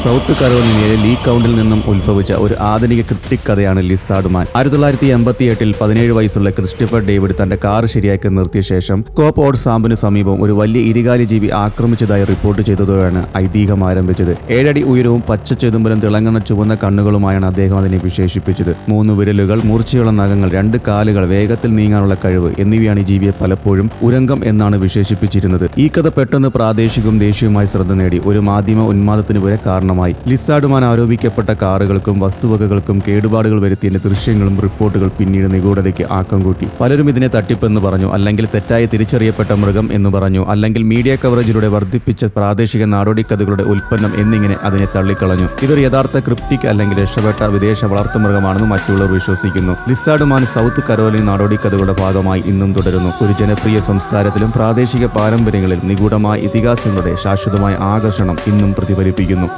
South കരോലിനയിലെ Lee കൗണ്ടിൽ നിന്നും ഉത്ഭവിച്ച ഒരു ആധുനിക ക്രിപ്റ്റിക് കഥയാണ് ലിസാർഡ് മാൻ. 1988 17 വയസ്സുള്ള ക്രിസ്റ്റഫർ ഡേവിഡ് തന്റെ കാർ ശരിയാക്കി നിർത്തിയ ശേഷം കോപ്പ് സാമ്പിന് സമീപം ഒരു വലിയ ഇരുകാലി ജീവി ആക്രമിച്ചതായി റിപ്പോർട്ട് ചെയ്തതോടെയാണ് ഐതിഹ്യം ആരംഭിച്ചത്. 7 അടി ഉയരവും പച്ച ചെതുമ്പലും തിളങ്ങുന്ന ചുവന്ന കണ്ണുകളുമായാണ് അദ്ദേഹം അതിനെ വിശേഷിപ്പിച്ചത്. 3 വിരലുകൾ, മൂർച്ചയുള്ള നഖങ്ങൾ, 2 കാലുകൾ, വേഗത്തിൽ നീങ്ങാനുള്ള കഴിവ് എന്നിവയാണ് ഈ ജീവിയെ പലപ്പോഴും ഉരങ്കം എന്നാണ് വിശേഷിപ്പിച്ചിരുന്നത്. ഈ കഥ പെട്ടെന്ന് പ്രാദേശികവും ദേശീയവുമായി ശ്രദ്ധ നേടി ഒരു മാധ്യമ ഉന്മാദത്തിന് വരെ കാരണമായി. ലിസാർഡ് മാൻ ആരോപിക്കപ്പെട്ട കാറുകൾക്കും വസ്തുവകകൾക്കും കേടുപാടുകൾ വരുത്തിയതിന്റെ ദൃശ്യങ്ങളും റിപ്പോർട്ടുകൾ പിന്നീട് നിഗൂഢതയ്ക്ക് ആക്കം കൂട്ടി. പലരും ഇതിനെ തട്ടിപ്പെന്ന് പറഞ്ഞു, അല്ലെങ്കിൽ തെറ്റായി തിരിച്ചറിയപ്പെട്ട മൃഗം എന്ന് പറഞ്ഞു, അല്ലെങ്കിൽ മീഡിയ കവറേജിലൂടെ വർദ്ധിപ്പിച്ച പ്രാദേശിക നാടോടിക്കഥകളുടെ ഉൽപ്പന്നം എന്നിങ്ങനെ അതിനെ തള്ളിക്കളഞ്ഞു. ഇതൊരു യഥാർത്ഥ ക്രിപ്റ്റിക് അല്ലെങ്കിൽ രക്ഷപ്പെട്ട വിദേശ വളർത്തുമൃഗമാണെന്ന് മറ്റുള്ളവർ വിശ്വസിക്കുന്നു. ലിസാർഡ് മാൻ സൗത്ത് കരോലിന നാടോടിക്കഥകളുടെ ഭാഗമായി ഇന്നും തുടരുന്നു. ഒരു ജനപ്രിയ സംസ്കാരത്തിലും പ്രാദേശിക പാരമ്പര്യങ്ങളിലും നിഗൂഢമായ ഇതിഹാസങ്ങളുടെ ശാശ്വതമായ ആകർഷണം ഇന്നും പ്രതിഫലിപ്പിക്കുന്നു.